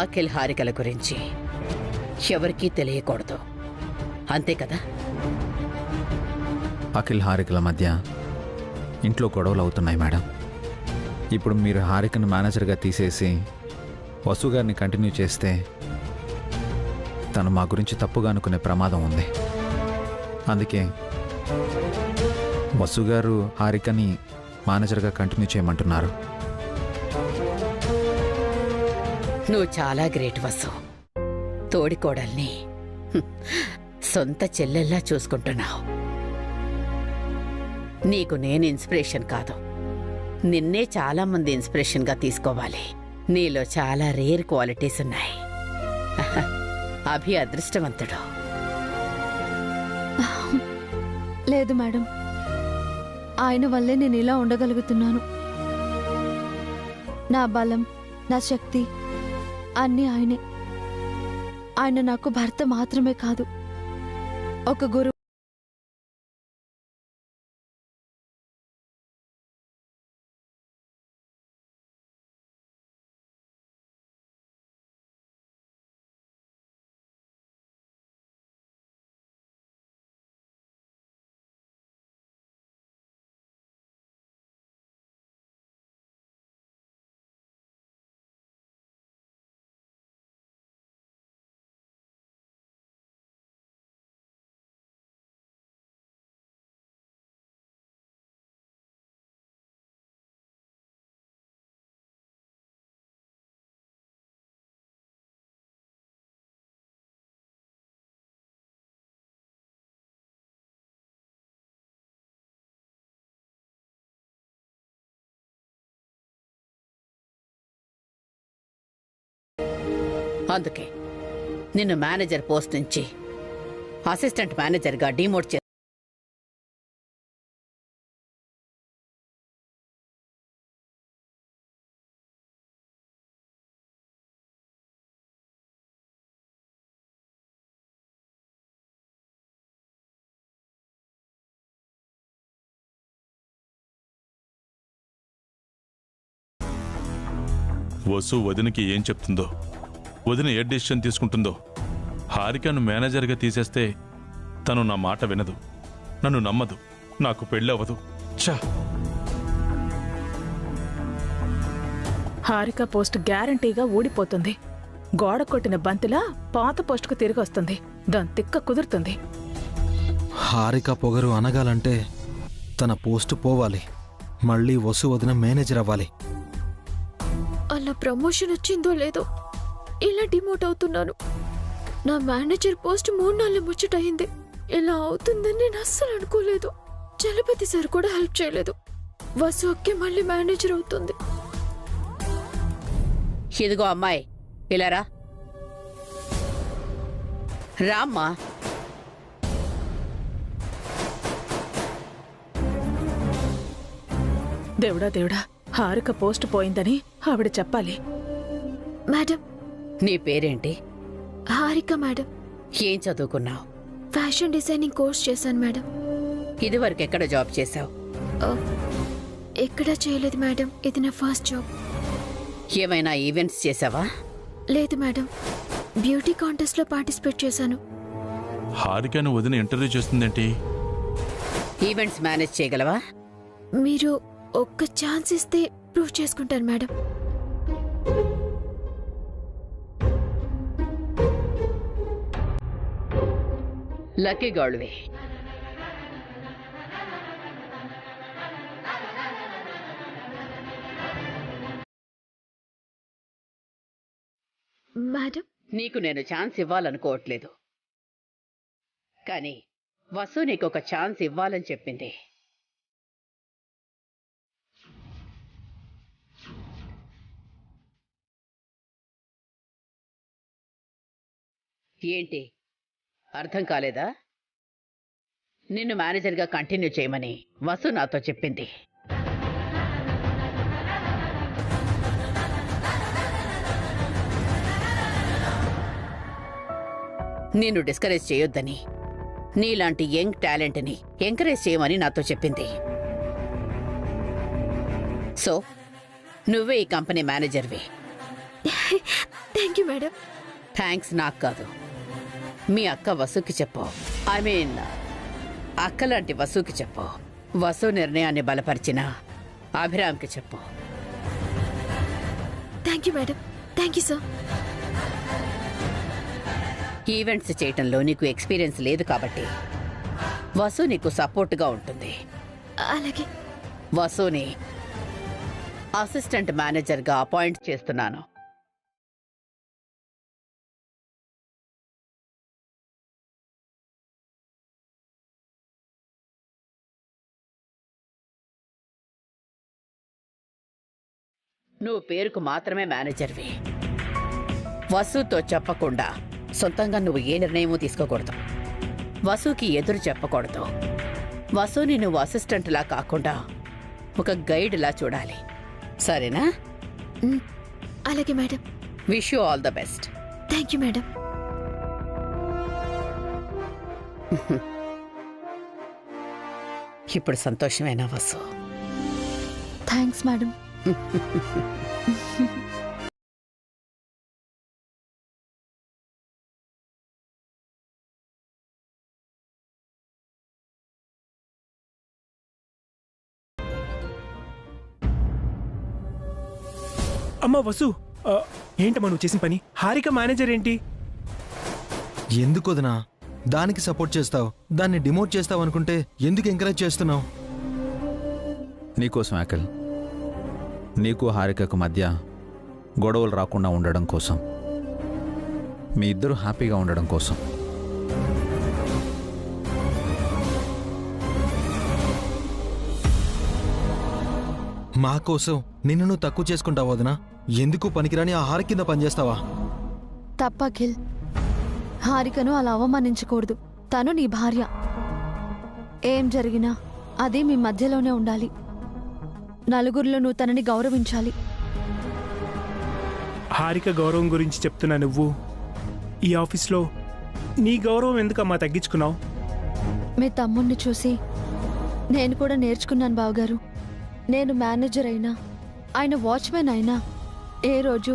అఖిల్ హారికల గురించి ఎవరికీ తెలియకూడదు, అంతే కదా? అఖిల్ హారికల మధ్య ఇంట్లో గొడవలు అవుతున్నాయి మేడం. ఇప్పుడు మీరు హారికను మేనేజర్గా తీసేసి వసు గారిని కంటిన్యూ చేస్తే తను మా గురించి తప్పుగా అనుకునే ప్రమాదం ఉంది. అందుకే వసు గారు హారికని మేనేజర్గా కంటిన్యూ చేయమంటున్నారు. నువ్వు చాలా గ్రేట్ వసు. తోడికోడల్ని సొంత చెల్లెల్లా చూసుకుంటున్నావు. నీకు నేను ఇన్స్పిరేషన్ కాదు, నిన్నే చాలా మంది ఇన్స్పిరేషన్గా తీసుకోవాలి. నీలో చాలా రేర్ క్వాలిటీస్ ఉన్నాయి. అభి అదృష్టవంతుడు. లేదు మేడం, ఆయన వల్లే నేను ఇలా ఉండగలుగుతున్నాను. నా బలం, నా శక్తి అన్నీ ఆయనే. ఆయన నాకు భర్త మాత్రమే కాదు, ఒక గురువు. అందుకే నిన్ను మేనేజర్ పోస్ట్ నుంచి అసిస్టెంట్ మేనేజర్గా డిమోట్ చే వసు వదినకి ఏం చెప్తుందో, వదిన ఏ డిసిషన్ తీసుకుంటుందో. హారికను మేనేజర్గా తీసేస్తే తను నా మాట వినదు, నన్ను నమ్మదు, నాకు పెళ్ళవదు. ఛా! హారిక పోస్ట్ గ్యారంటీగా ఊడిపోతుంది. గోడ కొట్టిన బంతిలా పాత పోస్టుకు తిరిగి వస్తుంది. దాని తిక్క కుదురుతుంది. హారిక పొగరు అనగాలంటే తన పోస్టు పోవాలి, మళ్ళీ వసు వదిన మేనేజర్ అవ్వాలి. అలా ప్రమోషన్ వచ్చిందో లేదో ఇలా డిమోట్ అవుతున్నాను. నా మేనేజర్ పోస్ట్ 3 ముచ్చటయింది. ఇలా అవుతుందని నేను అస్సలు అనుకోలేదు. చలపతి సార్ కూడా హెల్ప్ చేయలేదు. వసు అక్కే మళ్ళీ మేనేజర్ అవుతుంది. ఇదిగో అమ్మాయి, ఇలా రా. రామ్మా. దేవుడా దేవుడా, హారిక పోస్ట్ పోయిందని ఆవిడ చెప్పాలి. మేడం, నీ పేరేంటి? హారిక మేడం. ఏం చదువుకున్నావు? ఫ్యాషన్ డిజైనింగ్ కోర్స్ చేశాను మేడం. ఇదివరకు ఎక్కడ జాబ్ చేశావు? ఎక్కడా చేయలేదు మేడం, ఇది నా ఫస్ట్ జాబ్. ఏమైనా ఈవెంట్స్ చేసావా? లేదు మేడం, బ్యూటీ కాంటెస్ట్ లో పార్టిసిపేట్ చేశాను. హారికను వదిన ఇంటర్వ్యూ చేస్తుందేంటి? ఈవెంట్స్ మేనేజ్ చేయగలవా? మీరు ఒక్క ఛాన్స్ ఇస్తే ప్రూవ్ చేసుకుంటాను మేడం. లక్కీ గర్ల్వి. మేడం, నీకు నేను ఛాన్స్ ఇవ్వాలనుకోవట్లేదు, కానీ వసు నీకు ఒక ఛాన్స్ ఇవ్వాలని చెప్పింది. ఏంటి, అర్థం కాలేదా? నిన్ను మేనేజర్గా కంటిన్యూ చేయమని వసు నాతో చెప్పింది. నిన్ను డిస్కరేజ్ చేయొద్దని, నీలాంటి యంగ్ టాలెంట్ని ఎంకరేజ్ చేయమని నాతో చెప్పింది. సో నువ్వే ఈ కంపెనీ మేనేజర్వి. Thank you madam. థ్యాంక్స్ నాకు కాదు, మీ అక్క వసుకి చెప్పు. ఐ మీన్ అక్కలాంటి వసుకి చెప్పు. వసు నిర్ణయాన్ని బలపరిచిన అభిరామ్కి చెప్పు. Thank you madam. Thank you sir. Events చేయటంలో నీకు ఎక్స్పీరియన్స్ లేదు కాబట్టి వసు నీకు సపోర్ట్గా ఉంటుంది. అలాగే. వసుని అసిస్టెంట్ మేనేజర్గా అపాయింట్ చేస్తున్నాను. నువ్వు పేరుకు మాత్రమే మేనేజర్వి. వసుతో చెప్పకుండా సొంతంగా నువ్వు ఏ నిర్ణయమూ తీసుకోకూడదు. వసుకి ఎదురు చెప్పకూడదు. వసుని నువ్వు అసిస్టెంట్లా కాకుండా ఒక గైడ్లా చూడాలి. సరేనా? అలాగే madam. Wish you all the best. Thank you madam. ఇప్పుడు సంతోషమేనా వసు? Thanks madam. అమ్మా వసు, ఏంటమ్మా నువ్వు చేసిన పని? హారిక మేనేజర్ ఏంటి? ఎందుకు వదినా దానికి సపోర్ట్ చేస్తావు? దాన్ని డిమోట్ చేస్తావు అనుకుంటే ఎందుకు ఎంకరేజ్ చేస్తున్నావు? నీకోసం అఖిల్, నీకు హారికకు మధ్య గొడవలు రాకుండా ఉండడం కోసం, మీ ఇద్దరు హ్యాపీగా ఉండడం కోసం. మా కోసం నిన్ను నువ్వు తక్కువ చేసుకుంటావు వదినా? ఎందుకు పనికిరాని ఆ హారిక కింద పనిచేస్తావా? తప్ప అఖిల్. హారికను అలా అవమానించకూడదు. తను నీ భార్య. ఏం జరిగినా అది మీ మధ్యలోనే ఉండాలి. నలుగురిలో నువ్వు తనని గౌరవించాలి. హారిక గౌరవం గురించి చెప్తున్నా నువ్వు ఈ ఆఫీస్లో నీ గౌరవం ఎందుకమ్మా తగ్గించుకున్నావు? మీ తమ్ముణ్ణి చూసి నేను కూడా నేర్చుకున్నాను బావగారు. నేను మేనేజర్ అయినా, ఆయన వాచ్మెన్ అయినా ఏ రోజు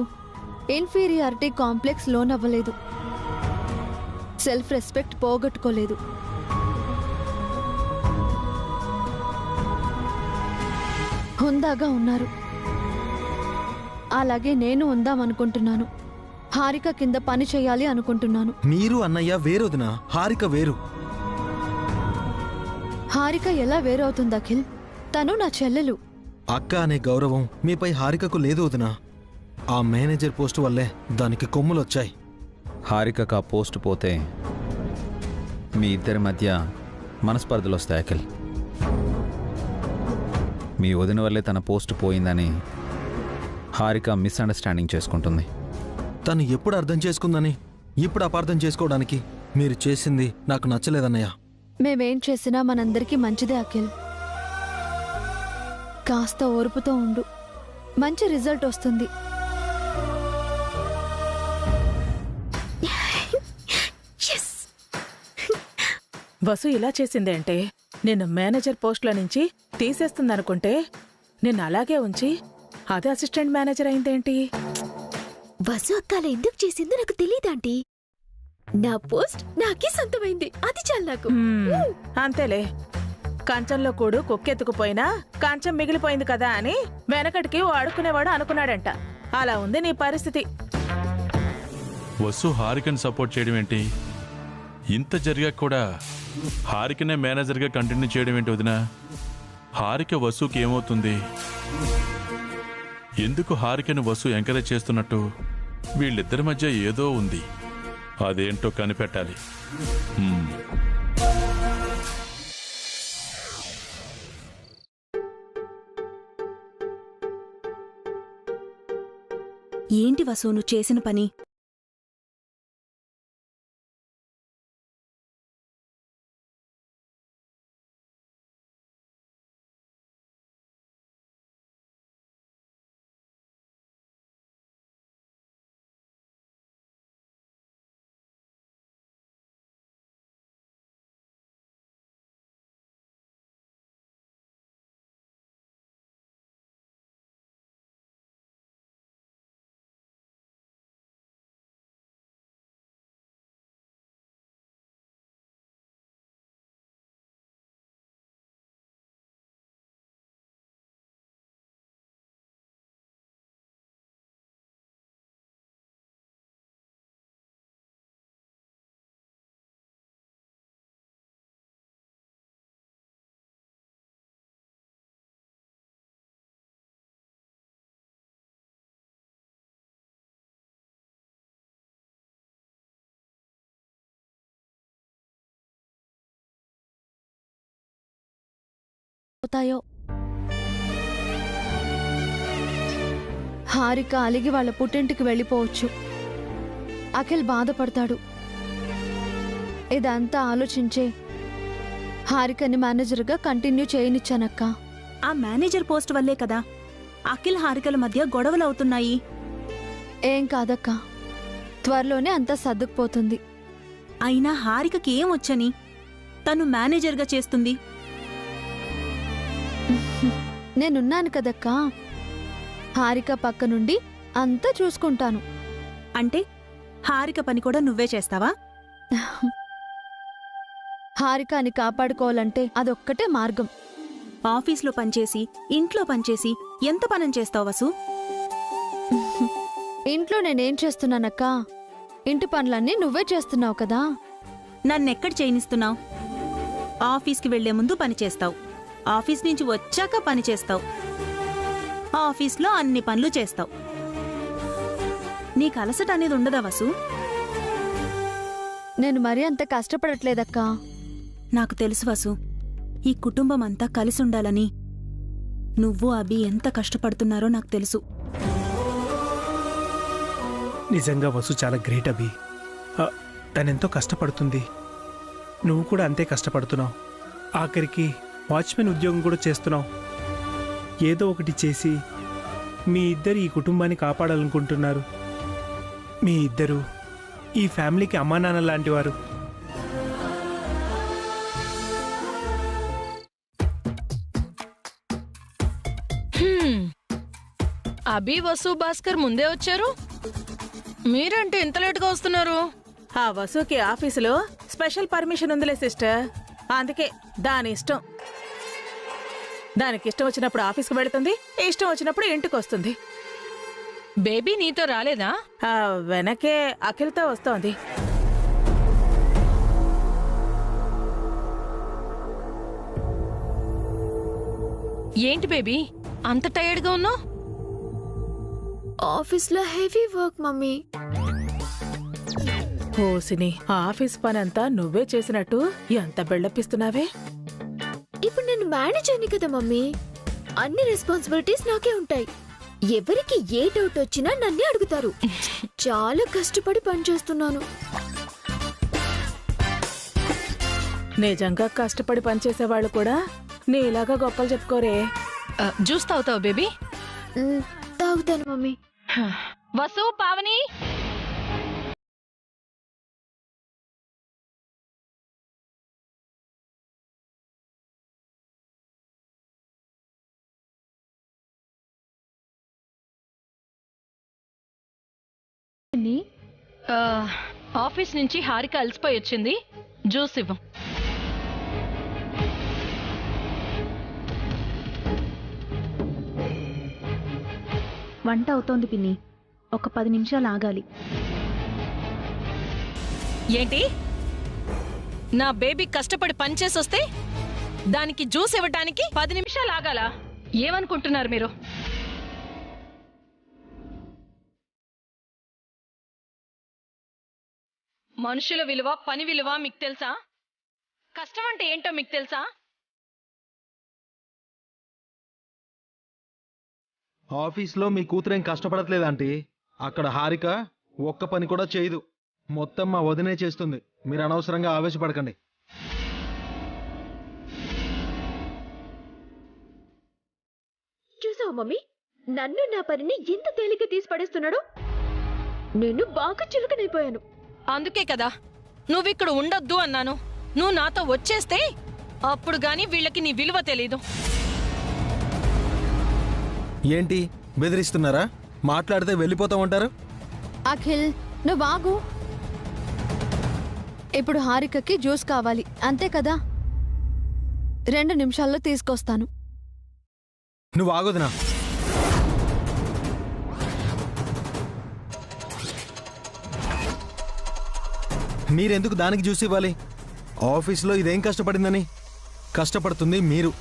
ఇన్ఫీరియారిటీ కాంప్లెక్స్ లోన్ అవ్వలేదు. సెల్ఫ్ రెస్పెక్ట్ పోగొట్టుకోలేదు. హుందాగా ఉన్నారు. అలాగే నేను ఉందామనుకుంటున్నాను. హారిక కింద పని చేయాలి అనుకుంటున్నాను. మీరు అన్నయ్య వేరు వదినా, హారిక వేరు. హారిక ఎలా వేరవుతుంది అఖిల్? తను నా చెల్లెలు. అక్క అనే గౌరవం మీపై హారికకు లేదు వదినా. ఆ మేనేజర్ పోస్టు వల్లే దానికి కొమ్ములొచ్చాయి. హారికకు ఆ పోస్ట్ పోతే మీ ఇద్దరి మధ్య మనస్పర్ధలు వస్తాయి అఖిల్. మీ వదిన వల్లే తన పోస్ట్ పోయిందని హారిక మిస్అండర్స్టాండింగ్ చేసుకుంటుంది. తను ఎప్పుడు అర్థం చేసుకుందని ఇప్పుడు అపార్థం చేసుకోవడానికి మీరు చేసింది నాకు నచ్చలేదన్నయ్య. మేమేం చేసినా మనందరికీ మంచిదే అఖిల్. కాస్త ఓర్పుతో ఉండు, మంచి రిజల్ట్ వస్తుంది. వసు ఇలా చేసిందేంటే? నిన్ను మేనేజర్ పోస్టుల నుంచి తీసేస్తుందనుకుంటే నిన్ను అలాగే ఉంచి అదే అసిస్టెంట్ మేనేజర్ అయిందేంటి? వసు అక్కాల ఎందుకు చేసిందో నాకు తెలియదాంటీ. నా పోస్ట్ నాకే సొంతమైంది, అది చాలు నాకు. అంతేలే. కంచంలో కూడు కుక్కెత్తుకుపోయినా కంచం మిగిలిపోయింది కదా అని వెనకటికి ఓ అడుక్కునేవాడు అనుకున్నాడంట. అలా ఉంది నీ పరిస్థితి. వసు హారికని సపోర్ట్ చేయడం ఏంటి? ఇంత జరిగాక కూడా హారికనే మేనేజర్గా కంటిన్యూ చేయడం ఏంటి వదినా? హారిక వసుకి ఏమవుతుంది? ఎందుకు హారికని వసు ఎంకరేజ్ చేస్తున్నట్టు? వీళ్ళిద్దరి మధ్య ఏదో ఉంది, అదేంటో కనిపెట్టాలి. ఏంటి వసు నువ్వు చేసిన పని? ఏమవుతాయో. హారిక అలిగి వాళ్ళ పుట్టింటికి వెళ్ళిపోవచ్చు. అఖిల్ బాధపడతాడు. ఇదంతా ఆలోచించే హారికని మేనేజర్గా కంటిన్యూ చేయనిచ్చానక్క. ఆ మేనేజర్ పోస్ట్ వల్లే కదా అఖిల్ హారికల మధ్య గొడవలు అవుతున్నాయి. ఏం కాదక్క, త్వరలోనే అంతా సర్దుకుపోతుంది. అయినా హారికకి ఏం వచ్చని తను మేనేజర్గా చేస్తుంది? నేనున్నాను కదక్కా, హారిక పక్క నుండి అంతా చూసుకుంటాను. అంటే హారిక పని కూడా నువ్వే చేస్తావా? హారికని కాపాడుకోవాలంటే అదొక్కటే మార్గం. ఆఫీస్లో పనిచేసి ఇంట్లో పనిచేసి ఎంత పనం చేస్తావు వసు? ఇంట్లో నేనేం చేస్తున్నానక్క? ఇంటి పనులన్నీ నువ్వే చేస్తున్నావు కదా. నన్నెక్కడ చేయనిస్తున్నావు? ఆఫీస్కి వెళ్లే ముందు పని చేస్తావు, ఆఫీస్ నుంచి వచ్చాక పని చేస్తావు, ఆఫీస్లో అన్ని పనులు చేస్తావు. నీకు అలసట అనేది ఉండదా వసు? నేను మరీ అంత కష్టపడట్లేదక్కా. నాకు తెలుసు వసు, ఈ కుటుంబం అంతా కలిసి ఉండాలని నువ్వు అభి ఎంత కష్టపడుతున్నారో నాకు తెలుసు. నిజంగా వసు చాలా గ్రేట్ అభి. తనెంతో కష్టపడుతుంది, నువ్వు కూడా అంతే కష్టపడుతున్నావు. ఆఖరికి వాచ్మెన్ ఉద్యోగం కూడా చేస్తున్నావు. ఏదో ఒకటి చేసి మీ ఇద్దరు ఈ కుటుంబాన్ని కాపాడాలనుకుంటున్నారు. మీ ఇద్దరు ఈ ఫ్యామిలీకి అమ్మా నాన్న లాంటివారు. అభి, వసు, భాస్కర్ ముందే వచ్చారు. మీరంటే ఇంత లేట్గా వస్తున్నారు? ఆ వసుకి ఆఫీసులో స్పెషల్ పర్మిషన్ ఉందిలే సిస్టర్, అందుకే దాని ఇష్టం. దానికి ఇష్టం వచ్చినప్పుడు ఆఫీస్కి వెళుతుంది, ఇష్టం వచ్చినప్పుడు ఇంటికి వస్తుంది. బేబీ నీతో రాలేదా? వెనకే అఖిల్తో వస్తోంది. ఏంటి బేబీ అంత టైర్డ్గా ఉన్నావు? ఆఫీస్లో హెవీ వర్క్ మమ్మీ. ఓసిని, ఆఫీస్ పనంతా నువ్వే చేసినట్టు ఎంత బిల్డప్పిస్తున్నావే? ఇప్పుడు నేను మేనేజర్ని కదా మమ్మీ, అన్ని రెస్పాన్సిబిలిటీస్ నాకే ఉంటాయి. ఎవరికి ఏ డౌట్ వచ్చినా నన్నే అడుగుతారు. చాలా కష్టపడి పనిచేస్తున్నాను. నిజంగా కష్టపడి పనిచేసేవాళ్ళు కూడా నీలాగా గొప్పలు చెప్పుకోరే. జ్యూస్ తాగుతావు బేబీ? తాగుతాను మమ్మీ. వసు, పావని, ఆఫీస్ నుంచి హారిక అలసిపోయి వచ్చింది, జ్యూస్ ఇవ్వం. వంట అవుతోంది పిన్ని, ఒక 10 నిమిషాలు ఆగాలి. ఏంటి? నా బేబీ కష్టపడి పనిచేసొస్తే దానికి జ్యూస్ ఇవ్వటానికి 10 నిమిషాలు ఆగాలా? ఏమనుకుంటున్నారు మీరు? మనుషుల విలువ, పని విలువ మీకు తెలుసా? కష్టం అంటే ఏంటో మీకు తెలుసా? ఆఫీస్లో మీ కూతురేం కష్టపడట్లేదంటీ. అక్కడ హారిక ఒక్క పని కూడా చేయదు, మొత్తం మా వదినే చేస్తుంది. మీరు అనవసరంగా ఆవేశపడకండి. చూసావు మమ్మీ, నన్ను నా పనిని ఎంత తేలిక తీసి పడేస్తున్నాడు. నేను బాగా చులకనైపోయాను. అందుకే కదా నువ్విక్కడ ఉండొద్దు అన్నాను. నువ్వు నాతో వచ్చేస్తే అప్పుడు గాని వీళ్ళకి నీ విలువ తెలీదు. ఏంటి బెదిరిస్తున్నారా? మాట్లాడితే వెళ్ళిపోతామంటారు? అఖిల్, నువ్వు ఆగు. ఇప్పుడు హారికకి జ్యూస్ కావాలి అంతే కదా? 2 నిమిషాల్లో తీసుకొస్తాను. నువ్వు ఆగొదినా. మీరెందుకు దానికి జ్యూస్ ఇవ్వాలి? ఆఫీస్లో ఇదేం కష్టపడిందని? కష్టపడుతుంది మీరు,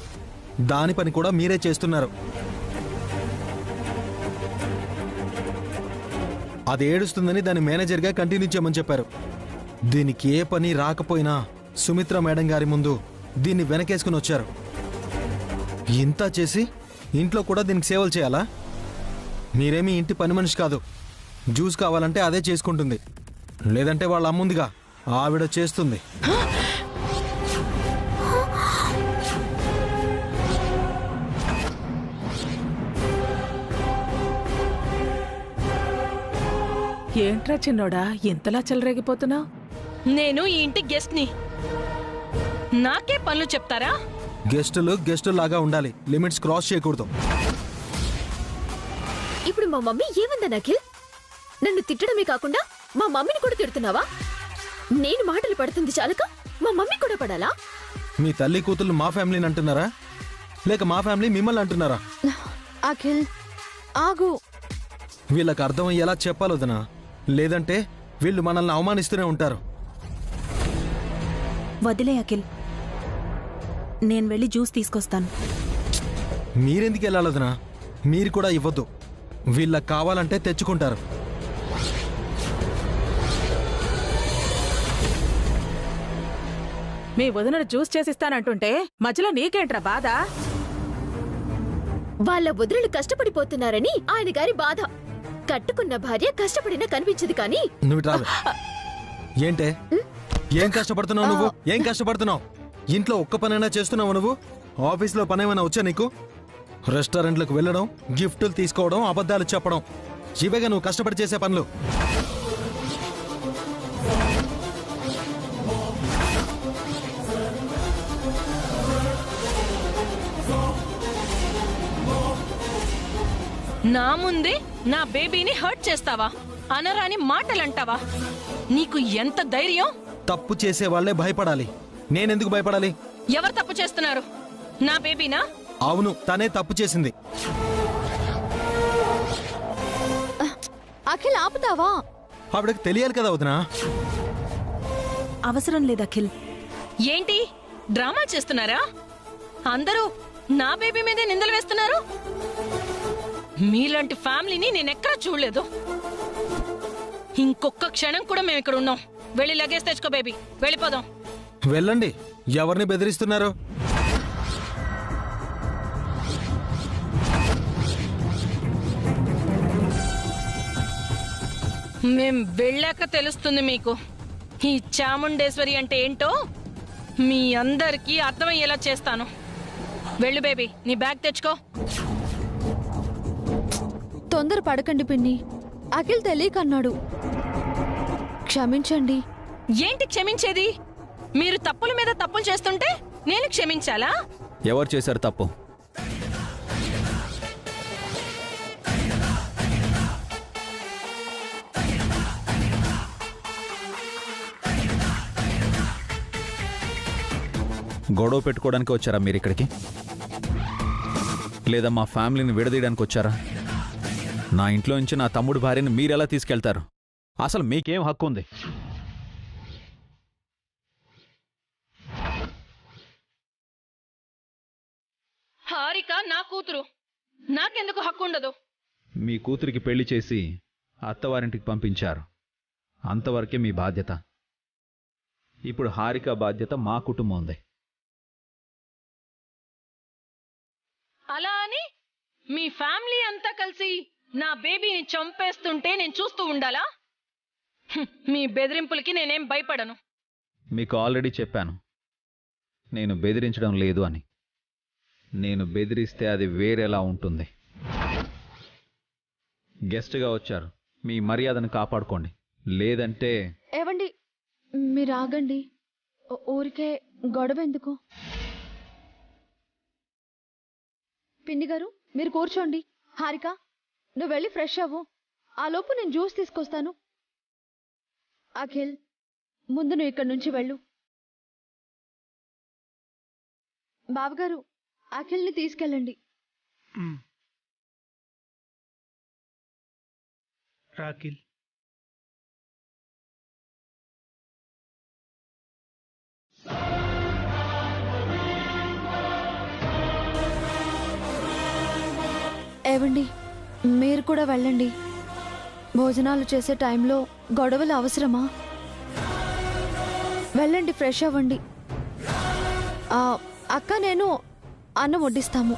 దాని పని కూడా మీరే చేస్తున్నారు. అది ఏడుస్తుందని దాని మేనేజర్గా కంటిన్యూ చేయమని చెప్పారు. దీనికి ఏ పని రాకపోయినా సుమిత్ర మేడం గారి ముందు దీన్ని వెనకేసుకుని వచ్చారు. ఇంత చేసి ఇంట్లో కూడా దీనికి సేవలు చేయాలా? మీరేమీ ఇంటి పని మనిషి కాదు. జ్యూస్ కావాలంటే అదే చేసుకుంటుంది, లేదంటే వాళ్ళ అమ్ముందిగా ఆవిడ చేస్తుంది. ఏంట్రా చిన్నోడా ఇంతలా చెలరేగిపోతున్నావు? నేను ఈ ఇంటి గెస్ట్ని, నాకే పనులు చెప్తారా? గెస్టులు లాగా ఉండాలి, లిమిట్స్ క్రాస్ చేయకూడదు. ఇప్పుడు మా మమ్మీ ఏమందా అఖిల్? నన్ను తిట్టడమే కాకుండా మా మమ్మీని కూడా తిడుతున్నావా? నేను మాటలు పడుతుంది చాలక మా మమ్మీ కూడా పడాలా? మీ తల్లి కూతుళ్ళు మా ఫ్యామిలీని అంటున్నారా, లేక మా ఫ్యామిలీ మిమ్మల్ని అంటున్నారా? అఖిల్ ఆగు. వీళ్ళకి అర్థమయ్యేలా చెప్పాలి వదినా, లేదంటే వీళ్ళు మనల్ని అవమానిస్తూనే ఉంటారు. వదిలే అఖిల్, నేను వెళ్ళి జ్యూస్ తీసుకొస్తాను. మీరెందుకు వెళ్ళాలి వదినా? మీరు కూడా ఇవ్వద్దు, వీళ్ళకి కావాలంటే తెచ్చుకుంటారు. మీ వదిన జ్యూస్ చేసిస్తానంటుంటే మధ్యలో నీకేంట్రా బాధ? వాళ్ళ వదినలు కష్టపడిపోతున్నారని ఆయన గారి బాధ. కట్టుకున్న భార్య కష్టపడినా కనిపించదు కానీ నువ్వు రాదు. ఏంటే ఏం కష్టపడుతున్నావు నువ్వు? ఏం కష్టపడుతున్నావు? ఇంట్లో ఒక్క పనైనా చేస్తున్నావు నువ్వు? ఆఫీస్లో పనేమైనా వచ్చా నీకు? రెస్టారెంట్లకు వెళ్ళడం, గిఫ్టులు తీసుకోవడం, అబద్ధాలు చెప్పడం, ఇవేగా నువ్వు కష్టపడి చేసే పనులు. నా ముందే నా బేబీని హర్ట్ చేస్తావా? అనరాని మాటలంటావా? నీకు ఎంత ధైర్యం? తప్పు చేసే వాళ్ళే భయపడాలి. నేనెందుకు భయపడాలి? ఎవరు తప్పు చేస్తున్నారు? నా బేబీనా? అవును, తనే తప్పు చేసింది. అఖిల్ ఆపుతావా? ఆవిడకి తెలియాలి కదా వదినా. అవసరం లేదు అఖిల్. ఏంటి డ్రామా చేస్తున్నారా? అందరూ నా బేబీ మీదే నిందలు వేస్తున్నారు. మీలాంటి ఫ్యామిలీని నేనెక్కడా చూడలేదు. ఇంకొక క్షణం కూడా మేము ఇక్కడ ఉన్నాం. వెళ్ళి లగేజ్ తెచ్చుకో బేబీ, వెళ్ళిపోదాం. వెళ్ళండి. ఎవరిని బెదిరిస్తున్నారు? మేం వెళ్ళాక తెలుస్తుంది మీకు ఈ చాముండేశ్వరి అంటే ఏంటో. మీ అందరికీ అర్థమయ్యేలా చేస్తాను. వెళ్ళు బేబీ, నీ బ్యాగ్ తెచ్చుకో. తొందర పడకండి పిన్ని, అఖిల్ తెలియకన్నాడు. క్షమించండి. ఏంటి క్షమించేది? మీరు తప్పుల మీద తప్పులు చేస్తుంటే నేను క్షమించాలా? ఎవరు చేశారు తప్పు? గొడవ పెట్టుకోవడానికి వచ్చారా మీరు ఇక్కడికి? లేదా మా ఫ్యామిలీని విడదీయడానికి వచ్చారా? నా ఇంట్లో నుంచి నా తమ్ముడు భార్యని మీరెలా తీసుకెళ్తారు? అసలు మీకేం హక్కు ఉంది? హారిక నా కూతురు, నాకెందుకు హక్కు ఉండదు? మీ కూతురికి పెళ్లి చేసి అత్తవారింటికి పంపించారు, అంతవరకే మీ బాధ్యత. ఇప్పుడు హారిక బాధ్యత మా కుటుంబం ఉంది. అలా అని మీ ఫ్యామిలీ అంతా కలిసి నా బేబీని చంపేస్తుంటే నేను చూస్తూ ఉండాలా? మీ బెదిరింపులకి నేనేం భయపడను. మీకు ఆల్రెడీ చెప్పాను, నేను బెదిరించడం లేదు అని. నేను బెదిరిస్తే అది వేరేలా ఉంటుంది. గెస్ట్గా వచ్చారు, మీ మర్యాదను కాపాడుకోండి, లేదంటే... ఏవండి, మీరు ఆగండి. ఊరికే గొడవ ఎందుకు? పిన్ని గారు, మీరు కూర్చోండి. హారిక, నువ్వు వెళ్ళి ఫ్రెష్ అవ్వు. ఆ లోపు నేను జ్యూస్ తీసుకొస్తాను. అఖిల్, ముందు నువ్వు ఇక్కడి నుంచి వెళ్ళు. బావగారు, అఖిల్ని తీసుకెళ్ళండి. రాఖిల్, ఏవండి, మీరు కూడా వెళ్ళండి. భోజనాలు చేసే టైంలో గొడవలు అవసరమా? వెళ్ళండి, ఫ్రెష్ అవ్వండి. అక్క, నేను అన్నం వడ్డిస్తాము.